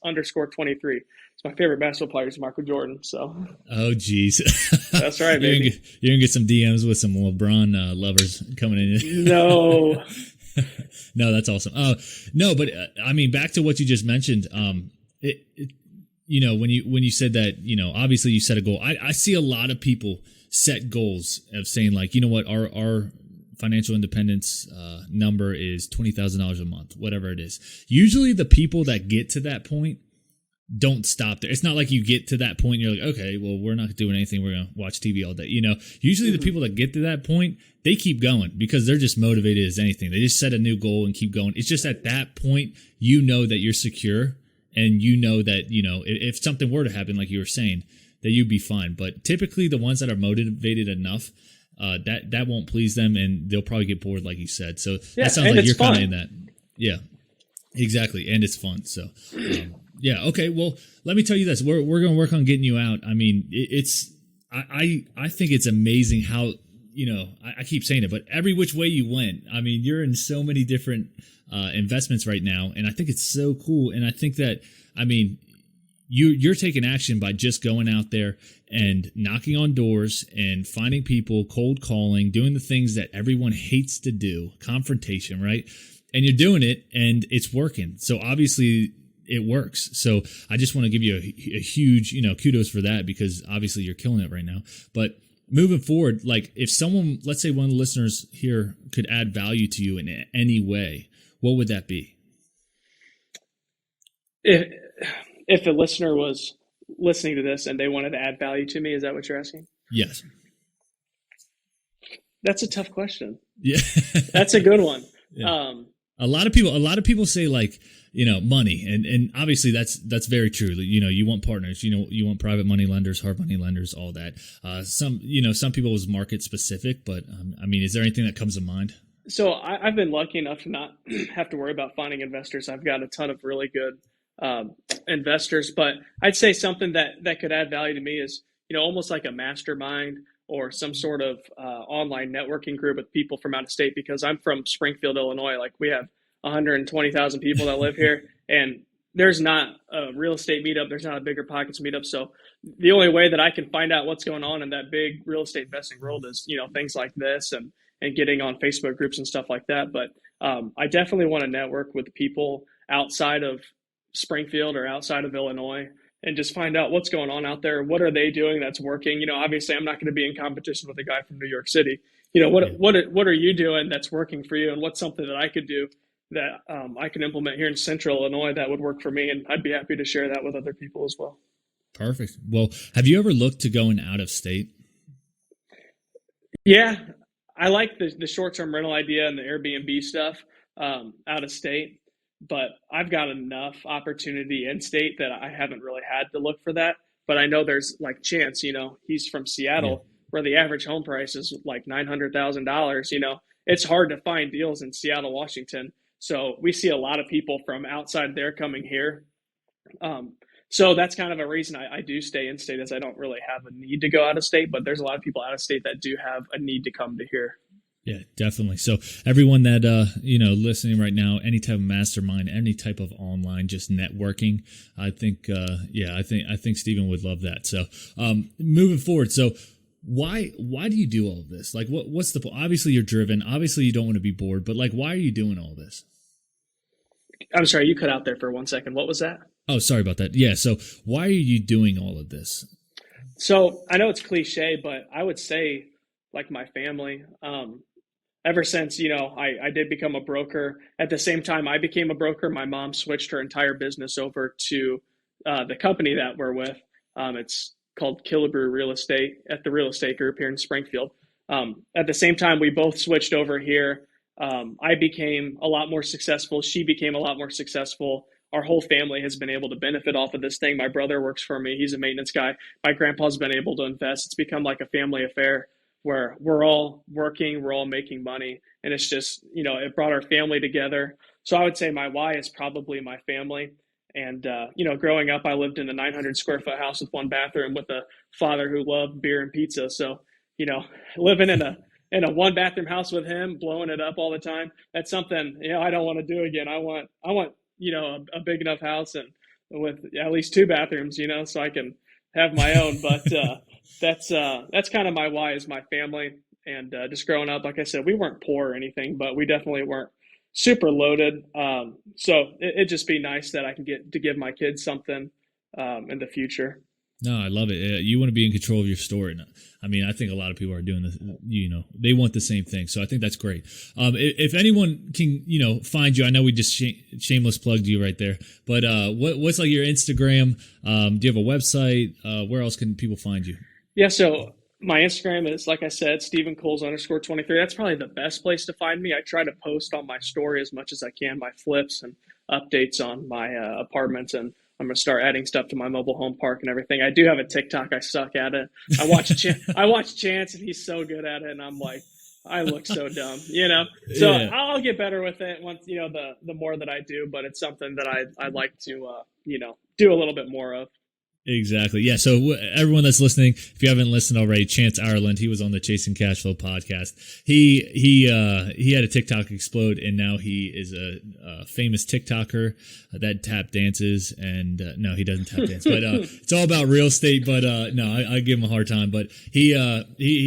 _23. It's my favorite basketball player is Michael Jordan. So. Oh, geez. That's right, baby. You're gonna get some DMs with some LeBron lovers coming in. No. No, that's awesome. No, but back to what you just mentioned. When you said that, obviously you set a goal. I see a lot of people set goals of saying like, our financial independence number is $20,000 a month, whatever it is. Usually the people that get to that point don't stop there. It's not like you get to that point and you're like, okay, well, we're not doing anything. We're going to watch TV all day. Usually the people that get to that point, they keep going because they're just motivated as anything. They just set a new goal and keep going. It's just at that point, that you're secure and that, if something were to happen, like you were saying, that you'd be fine. But typically the ones that are motivated enough, that won't please them and they'll probably get bored, like you said. So that sounds like you're kind of in that. Yeah, exactly. And it's fun. So, yeah. Okay. Well, let me tell you this. We're going to work on getting you out. I think it's amazing how, I keep saying it, but every which way you went, you're in so many different investments right now. And I think it's so cool. And I think that, you're taking action by just going out there and knocking on doors and finding people, cold calling, doing the things that everyone hates to do, confrontation, right? And you're doing it and it's working. So obviously it works. So I just want to give you a huge, kudos for that because obviously you're killing it right now. But moving forward, like if someone, let's say one of the listeners here could add value to you in any way, what would that be? If a listener was listening to this and they wanted to add value to me, is that what you're asking? Yes. That's a tough question. Yeah. That's a good one. Yeah. A lot of people say like, money, and obviously that's very true. You want partners, you want private money lenders, hard money lenders, all that. Some people is market specific, but is there anything that comes to mind? So I've been lucky enough to not have to worry about finding investors. I've got a ton of really good investors, but I'd say something that could add value to me is, almost like a mastermind or some sort of online networking group with people from out of state, because I'm from Springfield, Illinois. Like, we have 120,000 people that live here, and there's not a real estate meetup. There's not a Bigger Pockets meetup. So the only way that I can find out what's going on in that big real estate investing world is, things like this and getting on Facebook groups and stuff like that. But I definitely want to network with people outside of Springfield or outside of Illinois and just find out what's going on out there. What are they doing that's working? Obviously I'm not going to be in competition with a guy from New York City. What are you doing that's working for you? And what's something that I could do that I can implement here in Central Illinois that would work for me? And I'd be happy to share that with other people as well. Perfect. Well, have you ever looked to going out of state? Yeah, I like the short-term rental idea and the Airbnb stuff out of state, but I've got enough opportunity in state that I haven't really had to look for that. But I know there's like Chance, he's from Seattle, where the average home price is like $900,000. It's hard to find deals in Seattle, Washington. So we see a lot of people from outside there coming here. So that's kind of a reason I do stay in state, is I don't really have a need to go out of state, but there's a lot of people out of state that do have a need to come to here. Yeah, definitely. So everyone that, listening right now, any type of mastermind, any type of online, just networking, I think Steven would love that. So, moving forward. So why do you do all of this? Like, what's the point? Obviously you're driven. Obviously you don't want to be bored, but like, why are you doing all this? I'm sorry, you cut out there for 1 second. What was that? Oh, sorry about that. Yeah. So why are you doing all of this? So I know it's cliche, but I would say like my family, ever since, I did become a broker. At the same time I became a broker, my mom switched her entire business over to the company that we're with. It's called Killebrew Real Estate at the Real Estate Group here in Springfield. At the same time, we both switched over here. I became a lot more successful. She became a lot more successful. Our whole family has been able to benefit off of this thing. My brother works for me. He's a maintenance guy. My grandpa's been able to invest. It's become like a family affair where we're all working, we're all making money. And it's just, it brought our family together. So I would say my why is probably my family. And, growing up, I lived in a 900 square foot house with one bathroom with a father who loved beer and pizza. So, living in a one bathroom house with him, blowing it up all the time, that's something, I don't want to do again. I want, a big enough house and with at least two bathrooms, so I can have my own. But that's kind of my why, is my family. And just growing up, like I said, we weren't poor or anything, but we definitely weren't super loaded. So it'd just be nice that I can get to give my kids something in the future. No, I love it. You want to be in control of your story. I think a lot of people are doing this, they want the same thing. So I think that's great. If anyone can, find you, I know we just shameless plugged you right there, but what's like your Instagram? Do you have a website? Where else can people find you? Yeah. So my Instagram is, like I said, Steven Cowles _23. That's probably the best place to find me. I try to post on my story as much as I can, my flips and updates on my apartments, and I'm going to start adding stuff to my mobile home park and everything. I do have a TikTok. I suck at it. I watch Chance, and he's so good at it, and I'm like, I look so dumb, So yeah. I'll get better with it once, the more that I do, but it's something that I'd like to, do a little bit more of. Exactly. Yeah. So everyone that's listening, if you haven't listened already, Chance Ireland, he was on the Chasing Cashflow podcast. He had a TikTok explode, and now he is a famous TikToker that tap dances. And no, he doesn't tap dance, but it's all about real estate. But no, I give him a hard time. But he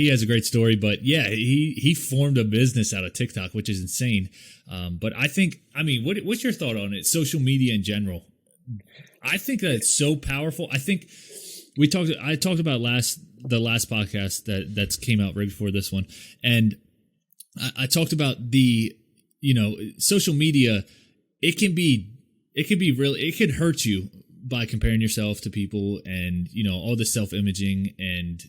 has a great story. But yeah, he formed a business out of TikTok, which is insane. But I think, what's your thought on it? Social media in general. I think that it's so powerful. I think I talked about the last podcast that came out right before this one, and I talked about the social media. It could hurt you by comparing yourself to people, and all the self-imaging and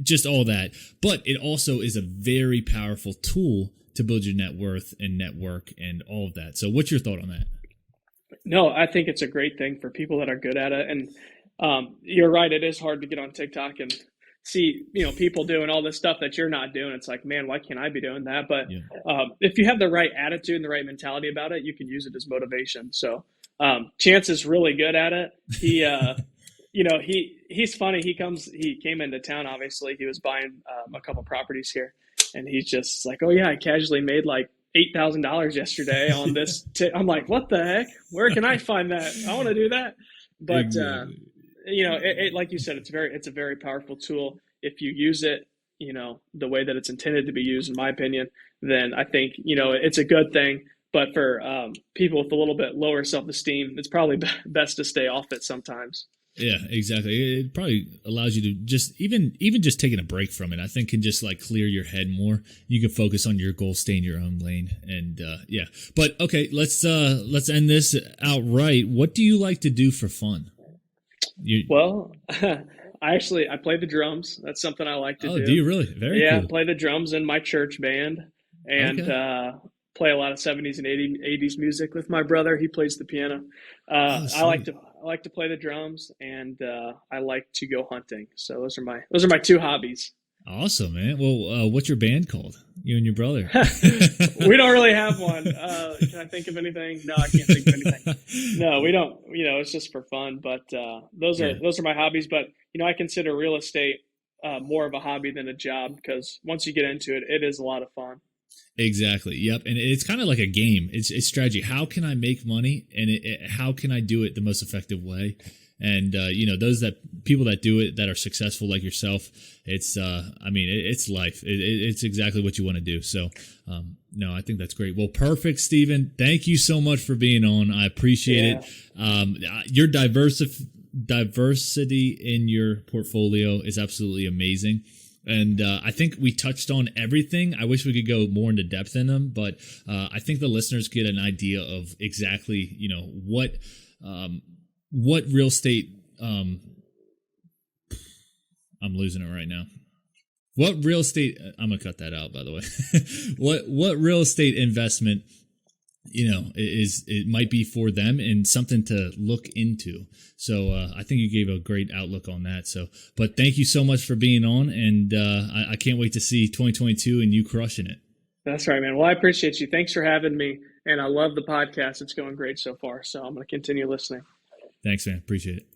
just all that. But it also is a very powerful tool to build your net worth and network and all of that. So what's your thought on that? No, I think it's a great thing for people that are good at it. And you're right, it is hard to get on TikTok and see, people doing all this stuff that you're not doing. It's like, man, why can't I be doing that? But if you have the right attitude and the right mentality about it, you can use it as motivation. So Chance is really good at it. He's funny. He came into town, obviously. He was buying a couple properties here. And he's just like, oh, yeah, I casually made like $8,000 yesterday on this. I'm like, what the heck? Where can I find that? I want to do that. But, Exactly. Like you said, it's a very powerful tool. If you use it, the way that it's intended to be used, in my opinion, then I think, it's a good thing. But for people with a little bit lower self-esteem, it's probably best to stay off it sometimes. Yeah, exactly. It probably allows you to just even just taking a break from it, I think can just like clear your head more. You can focus on your goal, stay in your own lane. And yeah. But okay, let's end this outright. What do you like to do for fun? Well, I play the drums. That's something I like to do. Oh, do you really? Very cool. I play the drums in my church band and play a lot of 70s and 80s music with my brother. He plays the piano. I like to play the drums, and I like to go hunting. So those are my two hobbies. Awesome, man. Well, what's your band called? You and your brother? We don't really have one. Can I think of anything? No, I can't think of anything. No, we don't. It's just for fun. But those are my hobbies. But I consider real estate more of a hobby than a job, because once you get into it, it is a lot of fun. Exactly. Yep. And it's kind of like a game. It's strategy. How can I make money, and how can I do it the most effective way? And those people that do it that are successful like yourself, it's it's life. It's exactly what you want to do. So no, I think that's great. Well, perfect, Steven. Thank you so much for being on. I appreciate it. Your diversity in your portfolio is absolutely amazing. And I think we touched on everything. I wish we could go more into depth in them, but I think the listeners get an idea of exactly, what real estate. I'm losing it right now. What real estate? I'm gonna cut that out, by the way. What real estate investment, it might be for them and something to look into. So I think you gave a great outlook on that. So, but thank you so much for being on, and I can't wait to see 2022 and you crushing it. That's right, man. Well, I appreciate you. Thanks for having me, and I love the podcast. It's going great so far. So I'm going to continue listening. Thanks, man. Appreciate it.